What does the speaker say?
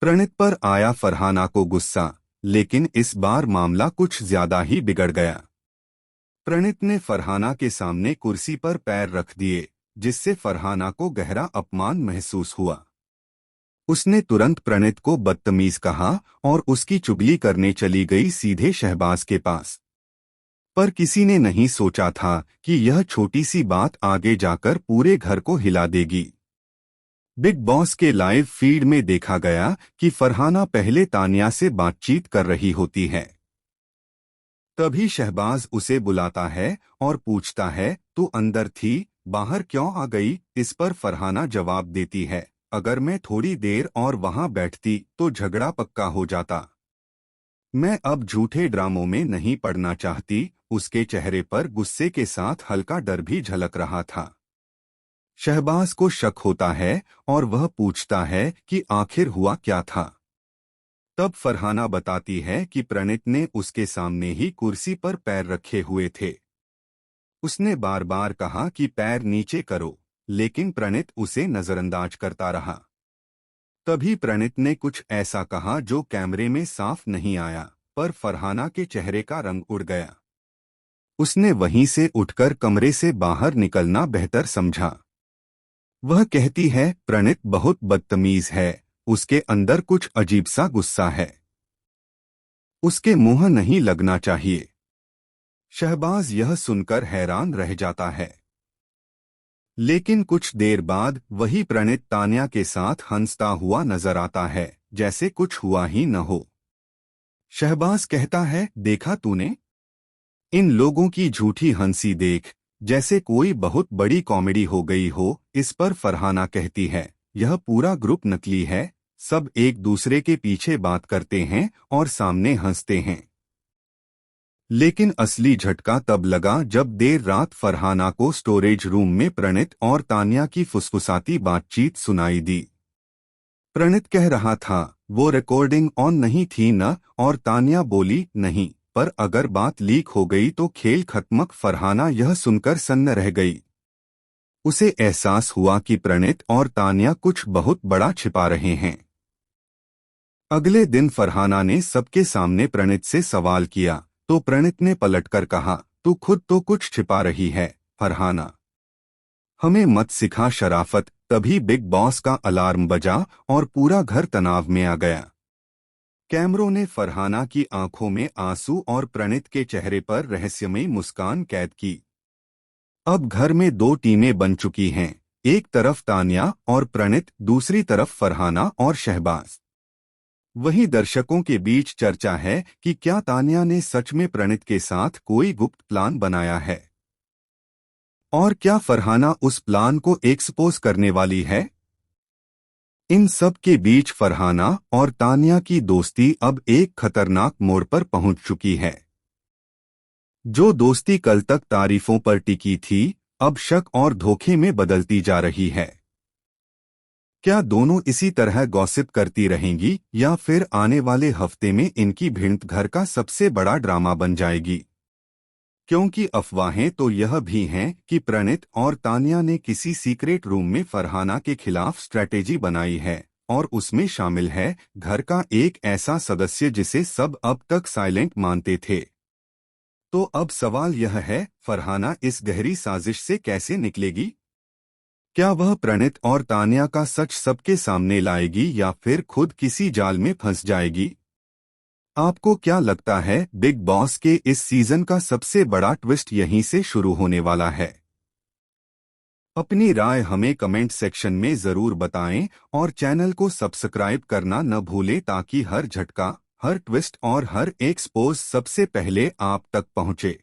प्रणीत पर आया फरहाना को गुस्सा, लेकिन इस बार मामला कुछ ज्यादा ही बिगड़ गया। प्रणीत ने फरहाना के सामने कुर्सी पर पैर रख दिए, जिससे फरहाना को गहरा अपमान महसूस हुआ। उसने तुरंत प्रणीत को बदतमीज कहा और उसकी चुगली करने चली गई सीधे शहबाज के पास। पर किसी ने नहीं सोचा था कि यह छोटी सी बात आगे जाकर पूरे घर को हिला देगी। बिग बॉस के लाइव फीड में देखा गया कि फरहाना पहले तानिया से बातचीत कर रही होती है। तभी शहबाज उसे बुलाता है और पूछता है, तू अंदर थी, बाहर क्यों आ गई? इस पर फरहाना जवाब देती है, अगर मैं थोड़ी देर और वहां बैठती तो झगड़ा पक्का हो जाता। मैं अब झूठे ड्रामों में नहीं पड़ना चाहती। उसके चेहरे पर गुस्से के साथ हल्का डर भी झलक रहा था। शहबाज को शक होता है और वह पूछता है कि आखिर हुआ क्या था। तब फरहाना बताती है कि प्रणीत ने उसके सामने ही कुर्सी पर पैर रखे हुए थे। उसने बार बार कहा कि पैर नीचे करो, लेकिन प्रणीत उसे नजरअंदाज करता रहा। तभी प्रणीत ने कुछ ऐसा कहा जो कैमरे में साफ नहीं आया, पर फरहाना के चेहरे का रंग उड़ गया। उसने वहीं से उठकर कमरे से बाहर निकलना बेहतर समझा। वह कहती है, प्रणीत बहुत बदतमीज है, उसके अंदर कुछ अजीब सा गुस्सा है, उसके मुंह नहीं लगना चाहिए। शहबाज यह सुनकर हैरान रह जाता है। लेकिन कुछ देर बाद वही प्रणीत तानिया के साथ हंसता हुआ नजर आता है, जैसे कुछ हुआ ही न हो। शहबाज कहता है, देखा तूने, इन लोगों की झूठी हंसी देख, जैसे कोई बहुत बड़ी कॉमेडी हो गई हो। इस पर फरहाना कहती है, यह पूरा ग्रुप नकली है, सब एक दूसरे के पीछे बात करते हैं और सामने हंसते हैं। लेकिन असली झटका तब लगा जब देर रात फरहाना को स्टोरेज रूम में प्रणीत और तानिया की फुसफुसाती बातचीत सुनाई दी। प्रणीत कह रहा था, वो रिकॉर्डिंग ऑन नहीं थी न, और तानिया बोली, नहीं, पर अगर बात लीक हो गई तो खेल खत्म। फरहाना यह सुनकर सन्न रह गई। उसे एहसास हुआ कि प्रणीत और तानिया कुछ बहुत बड़ा छिपा रहे हैं। अगले दिन फरहाना ने सबके सामने प्रणीत से सवाल किया, तो प्रणीत ने पलटकर कहा, तू खुद तो कुछ छिपा रही है फरहाना, हमें मत सिखा शराफत। तभी बिग बॉस का अलार्म बजा और पूरा घर तनाव में आ गया। कैमरों ने फरहाना की आंखों में आंसू और प्रणीत के चेहरे पर रहस्यमयी मुस्कान कैद की। अब घर में दो टीमें बन चुकी हैं, एक तरफ तानिया और प्रणीत, दूसरी तरफ फरहाना और शहबाज। वहीं दर्शकों के बीच चर्चा है कि क्या तानिया ने सच में प्रणीत के साथ कोई गुप्त प्लान बनाया है, और क्या फरहाना उस प्लान को एक्सपोज करने वाली है। इन सब के बीच फरहाना और तानिया की दोस्ती अब एक खतरनाक मोड़ पर पहुंच चुकी है। जो दोस्ती कल तक तारीफों पर टिकी थी, अब शक और धोखे में बदलती जा रही है। क्या दोनों इसी तरह गॉसिप करती रहेंगी, या फिर आने वाले हफ्ते में इनकी भिड़ंत घर का सबसे बड़ा ड्रामा बन जाएगी? क्योंकि अफवाहें तो यह भी हैं कि प्रणीत और तानिया ने किसी सीक्रेट रूम में फरहाना के खिलाफ स्ट्रैटेजी बनाई है, और उसमें शामिल है घर का एक ऐसा सदस्य जिसे सब अब तक साइलेंट मानते थे। तो अब सवाल यह है, फरहाना इस गहरी साजिश से कैसे निकलेगी? क्या वह प्रणीत और तानिया का सच सबके सामने लाएगी, या फिर खुद किसी जाल में फंस जाएगी? आपको क्या लगता है, बिग बॉस के इस सीजन का सबसे बड़ा ट्विस्ट यहीं से शुरू होने वाला है? अपनी राय हमें कमेंट सेक्शन में जरूर बताएं और चैनल को सब्सक्राइब करना न भूलें, ताकि हर झटका, हर ट्विस्ट और हर एक्सपोज सबसे पहले आप तक पहुंचे।